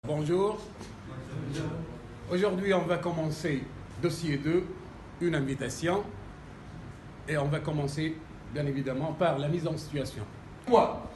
Bonjour. Aujourd'hui, on va commencer dossier 2, une invitation. Et on va commencer, bien évidemment, par la mise en situation. Quoi?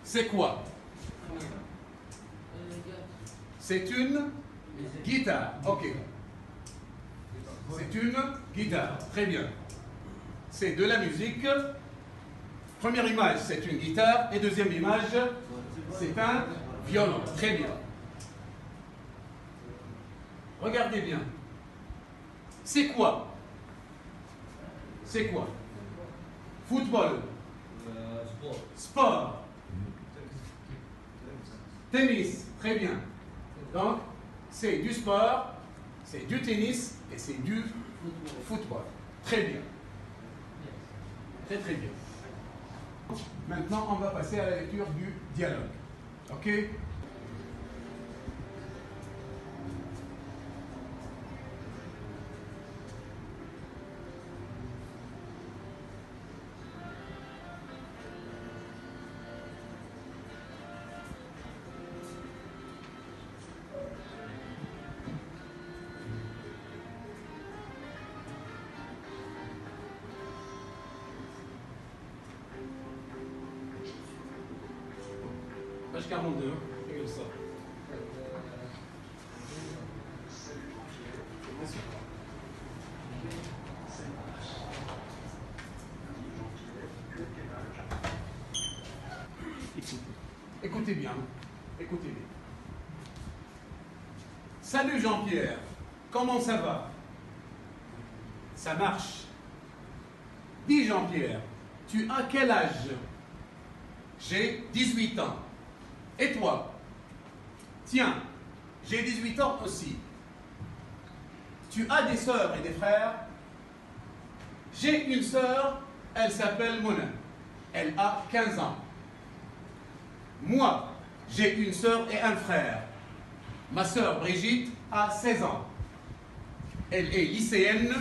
C'est quoi? C'est une guitare. Ok. C'est une guitare. Très bien. C'est de la musique. Première image, c'est une guitare. Et deuxième image, c'est un violon. Très bien. Regardez bien. C'est quoi? C'est quoi? Football. Sport. Tennis. Très bien. Donc, c'est du sport, c'est du tennis et c'est du football. Très bien. Très très bien. Maintenant, on va passer à la lecture du dialogue. OK? Page 42, regarde ça. Écoutez bien, écoutez bien. Salut Jean-Pierre, comment ça va? Ça marche. Dis Jean-Pierre, tu as quel âge? J'ai 18 ans. Et toi? Tiens, j'ai 18 ans aussi. Tu as des sœurs et des frères? J'ai une sœur, elle s'appelle Mona. Elle a 15 ans. Moi, j'ai une sœur et un frère. Ma sœur Brigitte a 16 ans. Elle est lycéenne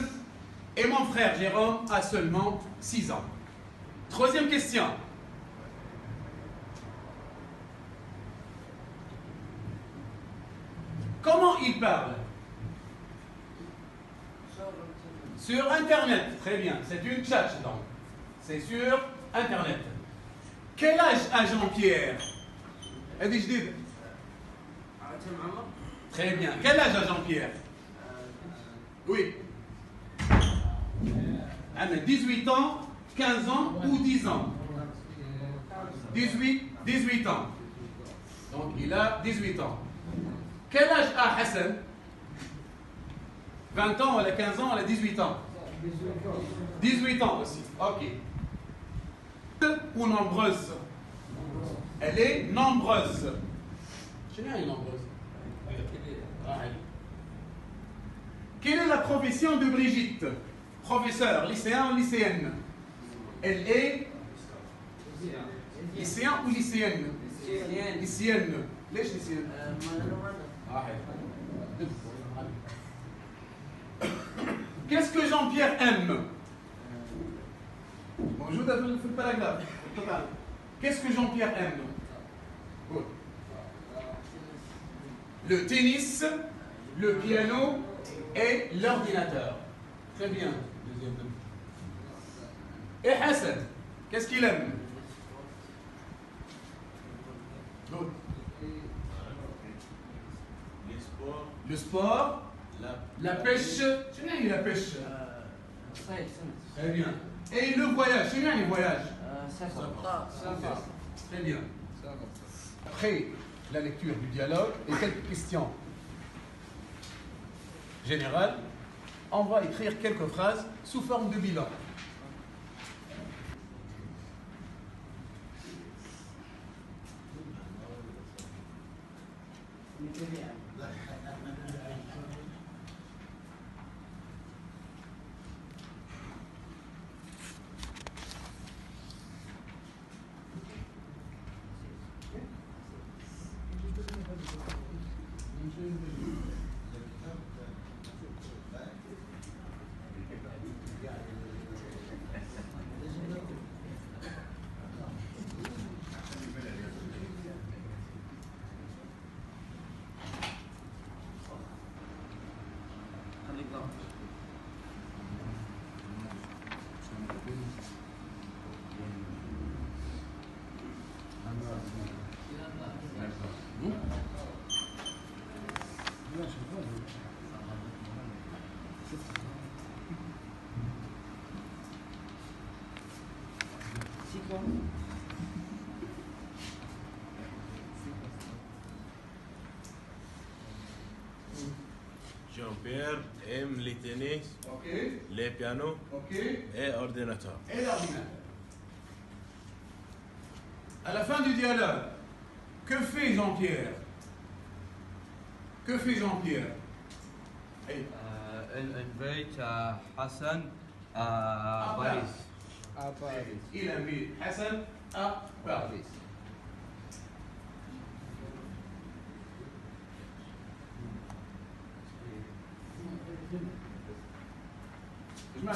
et mon frère Jérôme a seulement 6 ans. Troisième question. Comment il parle? Sur Internet. Très bien. C'est une chat donc. C'est sur Internet. Quel âge a Jean-Pierre? Très bien. Quel âge a Jean-Pierre? Oui. 18 ans, 15 ans ou 10 ans? 18 ans. Donc il a 18 ans. Quel âge a Hassan? 20 ans, elle a 15 ans, elle a 18 ans. 18 ans aussi. Ok. Ou nombreuse? Elle est nombreuse. Je n'ai rien nombreuse. Quelle est la profession de Brigitte? Professeur, lycéen ou lycéenne? Elle est lycéen ou lycéenne? Lycéenne. ليش lycéenne? Qu'est-ce que Jean-Pierre aime? Bonjour, في الباراgraphe. Qu'est-ce que Jean-Pierre aime? Le tennis, le piano et l'ordinateur. Très bien. Et Hassan, qu'est-ce qu'il aime? Le sport, la pêche. C'est bien la pêche. Très bien. Et le voyage, c'est bien les voyages. Très bien. Après la lecture du dialogue et quelques questions générales, on va écrire quelques phrases sous forme de bilan. Jean-Pierre aime les tennis, les pianos et ordinateurs. Et l'ordinateur. À la fin du dialogue, que fait Jean-Pierre? Que fait Jean-Pierre? Il invite Hassan à Paris. Il invite Hassan à Paris.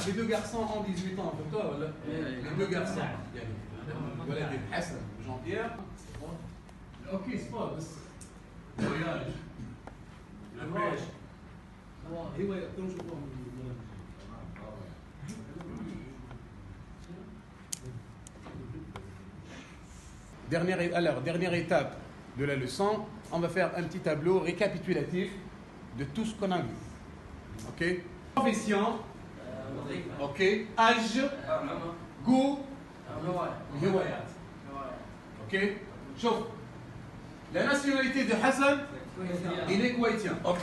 Les deux garçons ont 18 ans, d'accord? Les deux garçons. Voilà, Hassan, Jean-Pierre. Ok, c'est pas. Voyage. Le voyage. Dernière étape de la leçon, on va faire un petit tableau récapitulatif de tout ce qu'on a vu. Ok? Profession. Ok. Âge. Goût. هوايات. Ok? شوف. La nationalité de Hassan, il est koweïtien. Ok.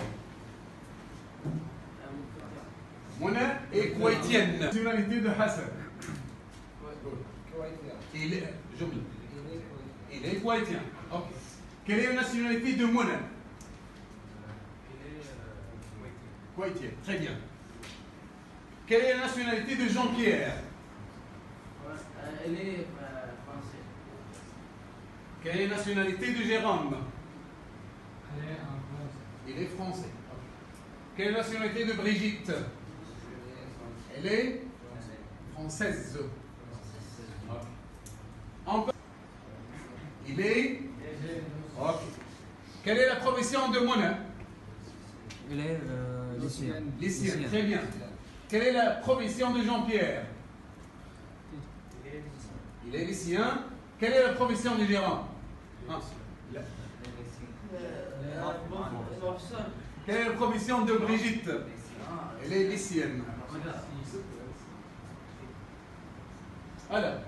Mona est koweïtienne. La nationalité de Hassan. Il est koweïtien. Ok. Quelle est la nationalité de Mona? Koweïtienne. Très bien. Quelle est la nationalité de Jean-Pierre? Elle est française. Quelle est la nationalité de Jérôme? Elle est en France. Il est français. Quelle est la nationalité de Brigitte? Elle est française. Il est. Ok. Quelle est la profession de Mona? Il est lycéen. Lycéen. Très bien. Quelle est la profession de Jean-Pierre? Il est lycéen. Quelle est la profession de Jérôme? Quelle est la profession de Brigitte? Elle est lycéenne. Alors,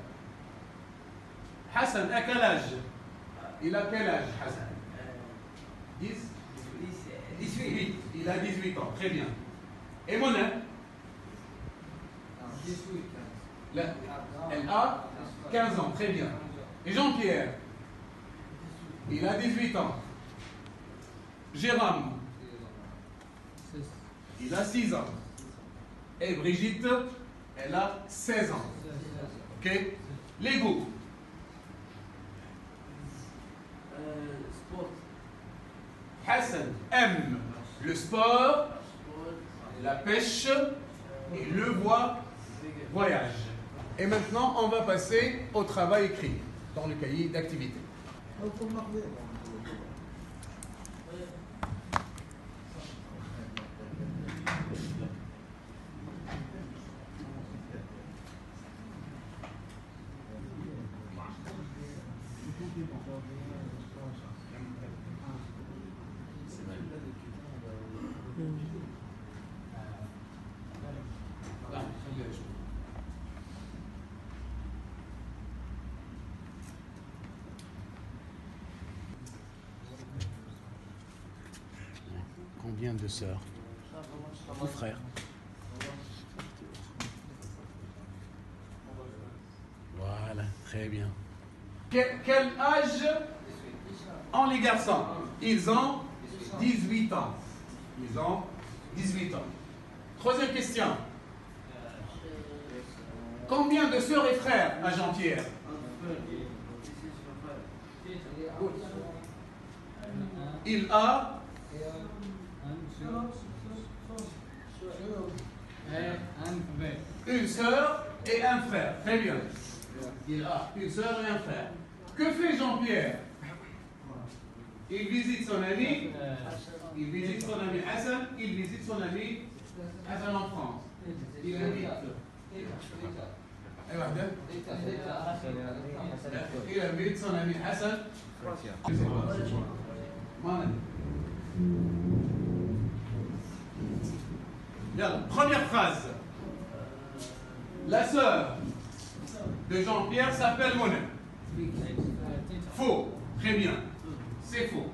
Hassan, à quel âge? Il a quel âge, Hassan? 10? 18. Il a 18 ans, très bien. Et Mona? 18. Elle a 15 ans, très bien. Et Jean-Pierre? Il a 18 ans. Jérôme? Il a 6 ans. Et Brigitte? Elle a 16 ans. Ok? Les goûts? Sport. Hassan aime le sport, la pêche et le voyage. Et maintenant, on va passer au travail écrit dans le cahier d'activité. Combien de sœurs? Ou frères? Voilà, très bien. Quel âge ont les garçons? Ils ont 18 ans. Ils ont 18 ans. Troisième question. Combien de sœurs et frères à Jean-Pierre? Il a une sœur et un frère. Très bien. Il a une sœur et un frère. Que fait Jean-Pierre? Il visite son ami. Il visite son ami Hassan. Il visite son ami Hassan en France. Il invite. Il invite son ami Hassan. Première phrase. La sœur de Jean-Pierre s'appelle Mona. Faux. Très bien. C'est faux.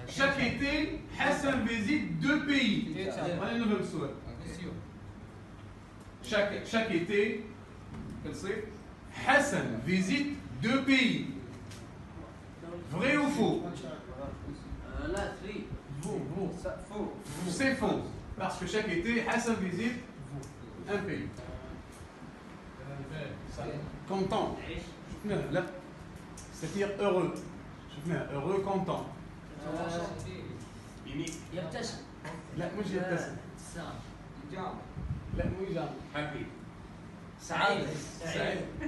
Chaque été, Hassan visite 2 pays. Chaque été, Hassan visite 2 pays. Vrai ou faux? Là, tri. C'est faux. Parce que chaque été, Hassan visite un pays. Content. Là. C'est-à-dire heureux. Heureux, content. يبتسم. لا مش يبتسم. لا مو يجامل. Happy. سعيد.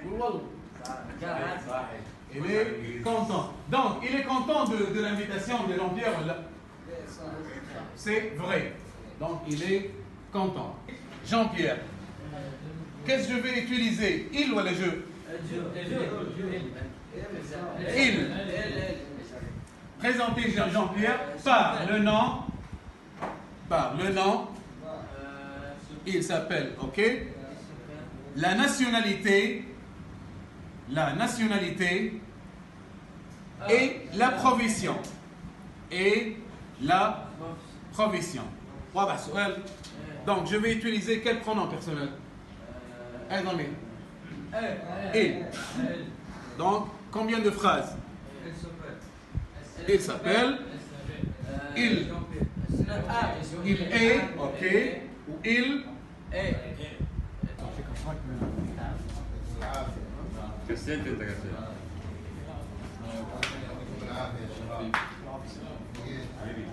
والله. صحيح. Il est content. Donc, il est content de l'invitation de Jean-Pierre. C'est vrai. Donc, il est content. Jean-Pierre, qu'est-ce que je vais utiliser? Il ou le jeu? Il. Présentez Jean-Pierre par le nom. Par le nom. Il s'appelle, ok? La nationalité. La nationalité. Et la provision. Et la provision. Donc, je vais utiliser quel pronom personnel? Il. Donc, combien de phrases? Il s'appelle. Il est, ok. Ou il est. كسلت انت كسلت. حبيبي